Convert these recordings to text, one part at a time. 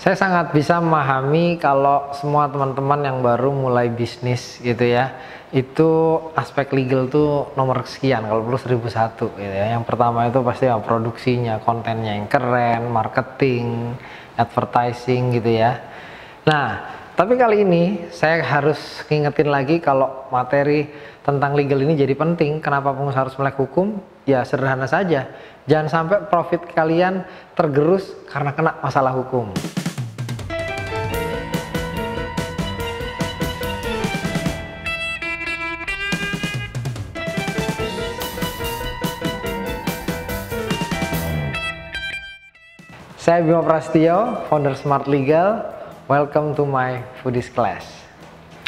Saya sangat bisa memahami kalau semua teman-teman yang baru mulai bisnis gitu ya, itu aspek legal tuh nomor sekian, kalau perlu 1001 gitu ya. Yang pertama itu pasti ya produksinya, kontennya yang keren, marketing, advertising gitu ya. Nah, tapi kali ini saya harus ngingetin lagi kalau materi tentang legal ini jadi penting. Kenapa pengusaha harus melek hukum? Ya sederhana saja, jangan sampai profit kalian tergerus karena kena masalah hukum. Saya Bima Prasetyo, founder Smart Legal. Welcome to my Foodies Class.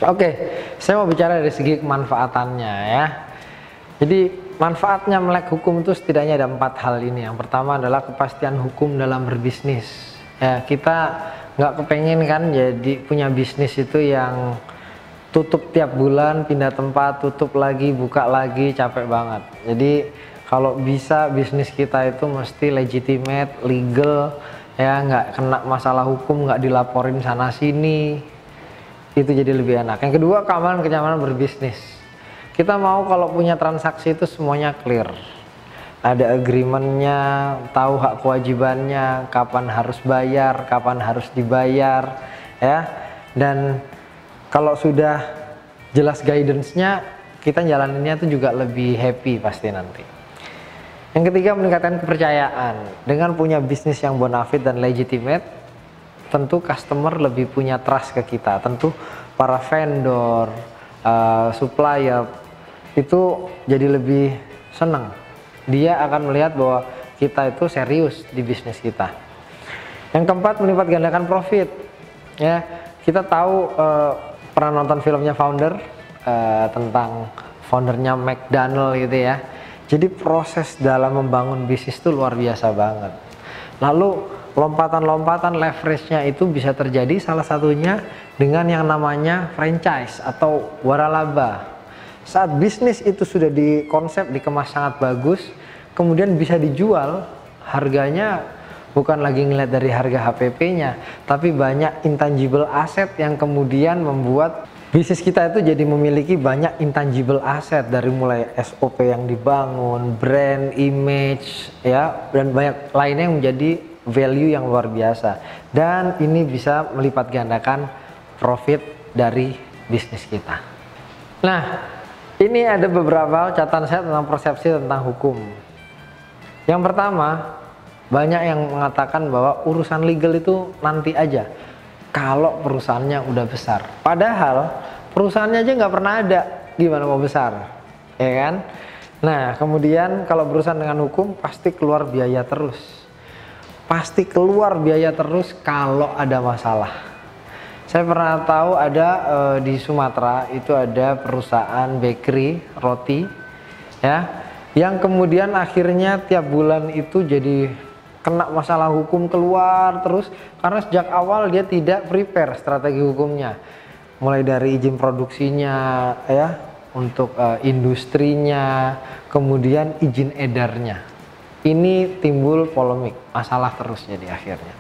Oke, saya mau bicara dari segi kemanfaatannya ya. Jadi manfaatnya melek hukum itu setidaknya ada 4 hal ini. Yang pertama adalah kepastian hukum dalam berbisnis. Ya, kita nggak kepengen kan jadi punya bisnis itu yang tutup tiap bulan, pindah tempat, tutup lagi, buka lagi, capek banget. Jadi kalau bisa bisnis kita itu mesti legitimate, legal, ya nggak kena masalah hukum, nggak dilaporin sana sini, itu jadi lebih enak. Yang kedua, keamanan kenyamanan berbisnis. Kita mau kalau punya transaksi itu semuanya clear, ada agreementnya, tahu hak kewajibannya, kapan harus bayar, kapan harus dibayar, ya. Dan kalau sudah jelas guidance-nya, kita jalaninnya tuh juga lebih happy pasti nanti. Yang ketiga, meningkatkan kepercayaan. Dengan punya bisnis yang bonafit dan legitimate, tentu customer lebih punya trust ke kita. Tentu para vendor, supplier itu jadi lebih senang. Dia akan melihat bahwa kita itu serius di bisnis kita. Yang keempat, melipat gandakan profit. Ya, kita tahu pernah nonton filmnya Founder, tentang foundernya McDonald gitu ya. Jadi proses dalam membangun bisnis itu luar biasa banget. Lalu lompatan-lompatan leverage-nya itu bisa terjadi salah satunya dengan yang namanya franchise atau waralaba. Saat bisnis itu sudah dikonsep, dikemas sangat bagus, kemudian bisa dijual, harganya bukan lagi ngeliat dari harga HPP-nya, tapi banyak intangible asset yang kemudian membuat bisnis kita itu jadi memiliki banyak intangible asset, dari mulai SOP yang dibangun, brand, image, ya, dan banyak lainnya yang menjadi value yang luar biasa. Dan ini bisa melipat gandakan profit dari bisnis kita. Nah, ini ada beberapa catatan saya tentang persepsi tentang hukum. Yang pertama, banyak yang mengatakan bahwa urusan legal itu nanti aja kalau perusahaannya udah besar. Padahal perusahaannya aja nggak pernah ada, gimana mau besar, ya kan? Nah, kemudian kalau berurusan dengan hukum pasti keluar biaya terus. Pasti keluar biaya terus kalau ada masalah. Saya pernah tahu ada di Sumatera itu ada perusahaan bakery roti, ya, yang kemudian akhirnya tiap bulan itu jadi kena masalah hukum, keluar terus karena sejak awal dia tidak prepare strategi hukumnya, mulai dari izin produksinya ya, untuk industrinya, kemudian izin edarnya. Ini timbul polemik, masalah terus jadi akhirnya.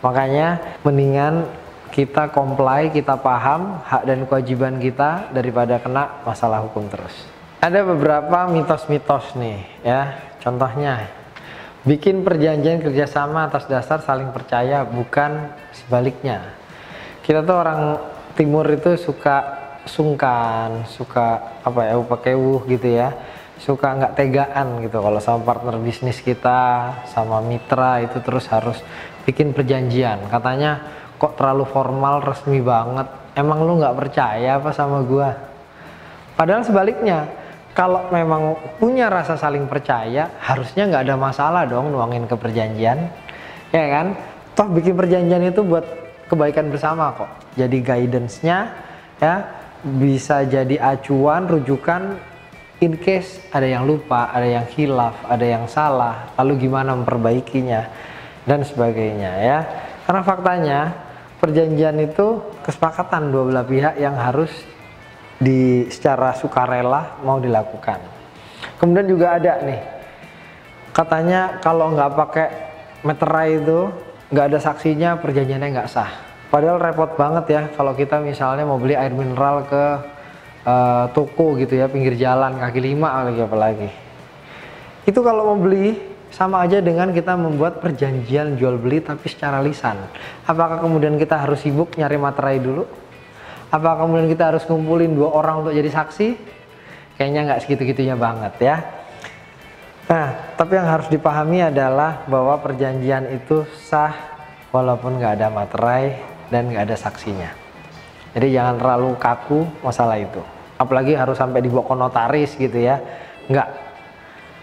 Makanya mendingan kita comply, kita paham hak dan kewajiban kita daripada kena masalah hukum terus. Ada beberapa mitos-mitos nih ya, contohnya bikin perjanjian kerjasama atas dasar saling percaya, bukan sebaliknya. Kita tuh orang timur itu suka sungkan, suka apa ya, upah-kewuh gitu ya, suka nggak tegaan gitu kalau sama partner bisnis kita, sama mitra itu terus harus bikin perjanjian. Katanya kok terlalu formal, resmi banget, emang lu nggak percaya apa sama gua? Padahal sebaliknya, kalau memang punya rasa saling percaya, harusnya nggak ada masalah dong nuangin ke perjanjian, ya kan? Toh bikin perjanjian itu buat kebaikan bersama kok. Jadi guidance-nya ya bisa jadi acuan, rujukan in case ada yang lupa, ada yang khilaf, ada yang salah, lalu gimana memperbaikinya dan sebagainya ya. Karena faktanya perjanjian itu kesepakatan dua belah pihak yang harus secara sukarela mau dilakukan. Kemudian juga ada nih, katanya kalau nggak pakai meterai itu nggak ada saksinya, perjanjiannya nggak sah. Padahal repot banget ya kalau kita misalnya mau beli air mineral ke toko gitu ya, pinggir jalan, kaki lima lagi apalagi. Itu kalau mau beli sama aja dengan kita membuat perjanjian jual beli tapi secara lisan. Apakah kemudian kita harus sibuk nyari materai dulu? Apakah kemudian kita harus ngumpulin 2 orang untuk jadi saksi? Kayaknya nggak segitu-gitunya banget ya. Nah, tapi yang harus dipahami adalah bahwa perjanjian itu sah walaupun nggak ada materai dan nggak ada saksinya. Jadi jangan terlalu kaku masalah itu. Apalagi harus sampai dibawa ke notaris gitu ya. Nggak.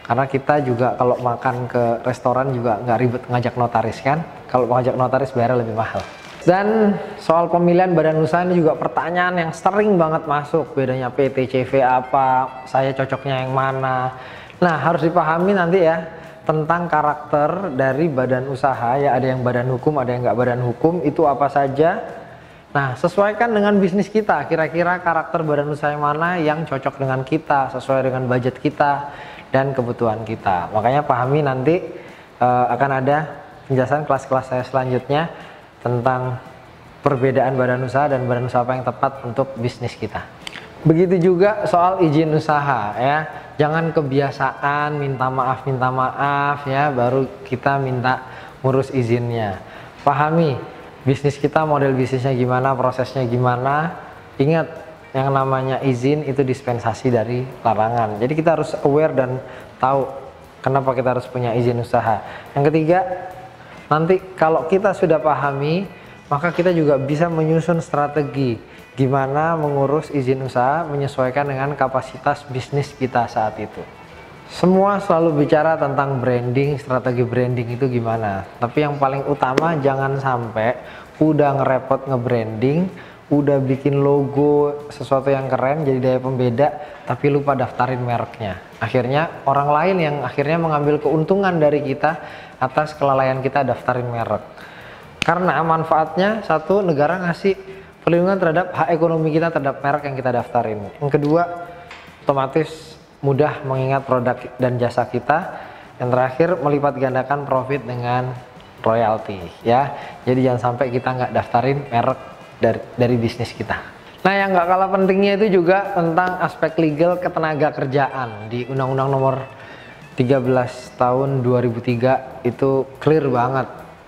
Karena kita juga kalau makan ke restoran juga nggak ribet ngajak notaris kan. Kalau ngajak notaris bayarnya lebih mahal. Dan soal pemilihan badan usaha ini juga pertanyaan yang sering banget masuk. Bedanya PT, CV apa, saya cocoknya yang mana. Nah, harus dipahami nanti ya tentang karakter dari badan usaha ya. Ada yang badan hukum, ada yang nggak badan hukum, itu apa saja. Nah, sesuaikan dengan bisnis kita. Kira-kira karakter badan usaha yang mana yang cocok dengan kita, sesuai dengan budget kita dan kebutuhan kita. Makanya pahami nanti akan ada penjelasan kelas-kelas saya selanjutnya tentang perbedaan badan usaha dan badan usaha apa yang tepat untuk bisnis kita. Begitu juga soal izin usaha ya. Jangan kebiasaan minta maaf ya baru kita minta ngurus izinnya. Pahami bisnis kita, model bisnisnya gimana, prosesnya gimana. Ingat, yang namanya izin itu dispensasi dari larangan. Jadi kita harus aware dan tahu kenapa kita harus punya izin usaha. Yang ketiga, nanti kalau kita sudah pahami, maka kita juga bisa menyusun strategi gimana mengurus izin usaha menyesuaikan dengan kapasitas bisnis kita saat itu. Semua selalu bicara tentang branding, strategi branding itu gimana. Tapi yang paling utama jangan sampai udah ngerepot nge-branding, udah bikin logo sesuatu yang keren jadi daya pembeda tapi lupa daftarin mereknya. Akhirnya orang lain yang akhirnya mengambil keuntungan dari kita atas kelalaian kita daftarin merek. Karena manfaatnya satu, negara ngasih perlindungan terhadap hak ekonomi kita terhadap merek yang kita daftarin. Yang kedua, otomatis mudah mengingat produk dan jasa kita. Yang terakhir, melipat gandakan profit dengan royalti ya. Jadi jangan sampai kita nggak daftarin merek dari bisnis kita. Nah, yang nggak kalah pentingnya itu juga tentang aspek legal ketenaga kerjaan. Di Undang-Undang Nomor 13 tahun 2003 itu clear banget.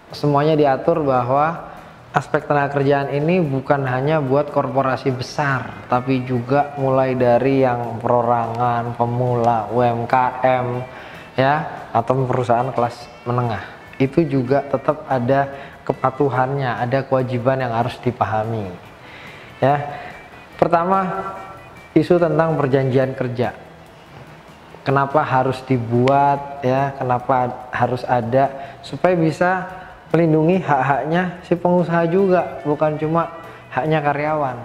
Semuanya diatur bahwa aspek tenaga kerjaan ini bukan hanya buat korporasi besar, tapi juga mulai dari yang perorangan, pemula, UMKM ya, atau perusahaan kelas menengah. Itu juga tetap ada kepatuhannya, ada kewajiban yang harus dipahami ya. Pertama, isu tentang perjanjian kerja. Kenapa harus dibuat ya, kenapa harus ada, supaya bisa melindungi hak-haknya si pengusaha juga, bukan cuma haknya karyawan.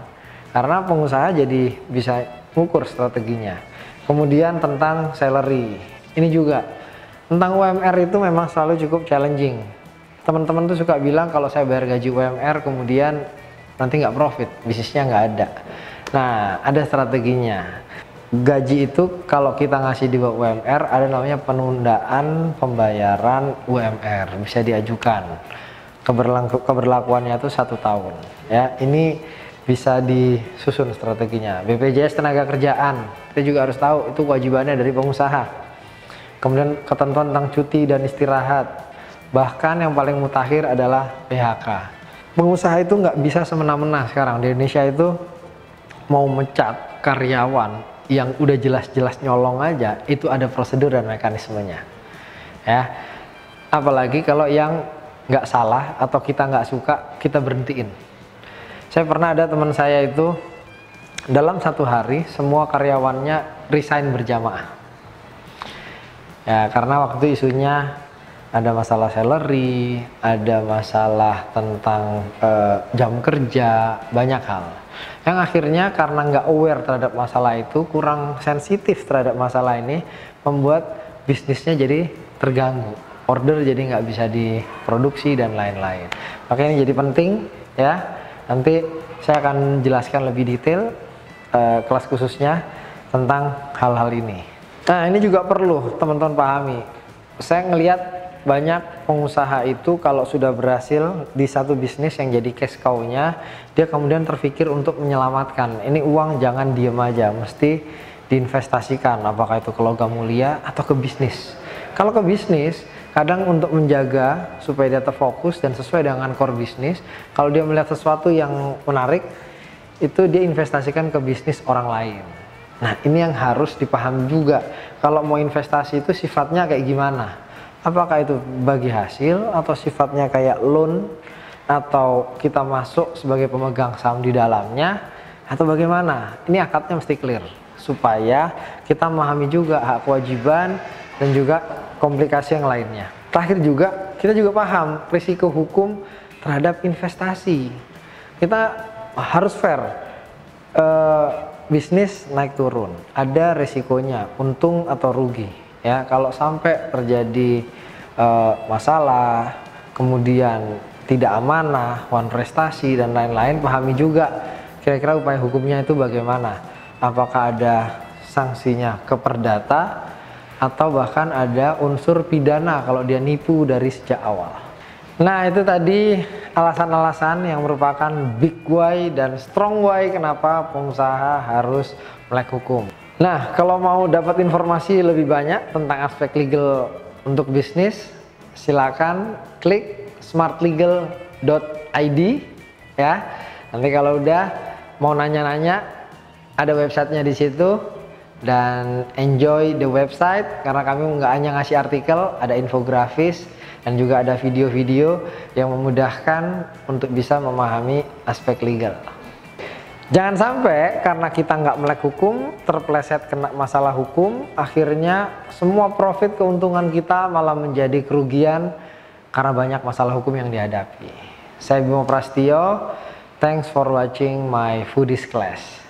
Karena pengusaha jadi bisa mengukur strateginya. Kemudian tentang salary, ini juga tentang UMR itu memang selalu cukup challenging. Teman-teman tuh suka bilang kalau saya bayar gaji UMR kemudian nanti nggak profit, bisnisnya nggak ada. Nah, ada strateginya. Gaji itu kalau kita ngasih di bawah UMR ada namanya penundaan pembayaran UMR, bisa diajukan. Keberlakuannya itu 1 tahun. Ya, ini bisa disusun strateginya. BPJS Tenagakerjaan, kita juga harus tahu itu kewajibannya dari pengusaha. Kemudian ketentuan tentang cuti dan istirahat. Bahkan yang paling mutakhir adalah PHK. Pengusaha itu nggak bisa semena-mena sekarang. Di Indonesia itu mau mecat karyawan yang udah jelas-jelas nyolong aja, itu ada prosedur dan mekanismenya. Ya, apalagi kalau yang nggak salah atau kita nggak suka, kita berhentiin. Saya pernah ada teman saya itu dalam 1 hari semua karyawannya resign berjamaah. Ya, karena waktu isunya ada masalah salary, ada masalah tentang jam kerja, banyak hal. Yang akhirnya karena nggak aware terhadap masalah itu, kurang sensitif terhadap masalah ini, membuat bisnisnya jadi terganggu. Order jadi nggak bisa diproduksi dan lain-lain. Makanya ini jadi penting ya. Nanti saya akan jelaskan lebih detail kelas khususnya tentang hal-hal ini. Nah, ini juga perlu teman-teman pahami. Saya ngelihat banyak pengusaha itu kalau sudah berhasil di satu bisnis yang jadi cash cow-nya, dia kemudian terpikir untuk menyelamatkan. Ini uang jangan diem aja, mesti diinvestasikan, apakah itu ke logam mulia atau ke bisnis. Kalau ke bisnis, kadang untuk menjaga supaya dia terfokus dan sesuai dengan core bisnis, kalau dia melihat sesuatu yang menarik, itu dia investasikan ke bisnis orang lain. Nah, ini yang harus dipahami juga. Kalau mau investasi itu sifatnya kayak gimana? Apakah itu bagi hasil atau sifatnya kayak loan atau kita masuk sebagai pemegang saham di dalamnya atau bagaimana? Ini akadnya mesti clear supaya kita memahami juga hak kewajiban dan juga komplikasi yang lainnya. Terakhir juga kita juga paham risiko hukum terhadap investasi. Kita harus fair. Bisnis naik turun, ada risikonya, untung atau rugi. Ya, kalau sampai terjadi masalah, kemudian tidak amanah, wan prestasi dan lain-lain, pahami juga kira-kira upaya hukumnya itu bagaimana. Apakah ada sanksinya ke perdata atau bahkan ada unsur pidana kalau dia nipu dari sejak awal. Nah, itu tadi alasan-alasan yang merupakan big why dan strong why kenapa pengusaha harus melek hukum. Nah, kalau mau dapat informasi lebih banyak tentang aspek legal untuk bisnis, silakan klik smartlegal.id ya. Nanti kalau udah mau nanya-nanya, ada websitenya di situ, dan enjoy the website karena kami nggak hanya ngasih artikel, ada infografis dan juga ada video-video yang memudahkan untuk bisa memahami aspek legal. Jangan sampai karena kita nggak melek hukum, terpeleset kena masalah hukum, akhirnya semua profit keuntungan kita malah menjadi kerugian karena banyak masalah hukum yang dihadapi. Saya Bimo Prastio, thanks for watching my foodies class.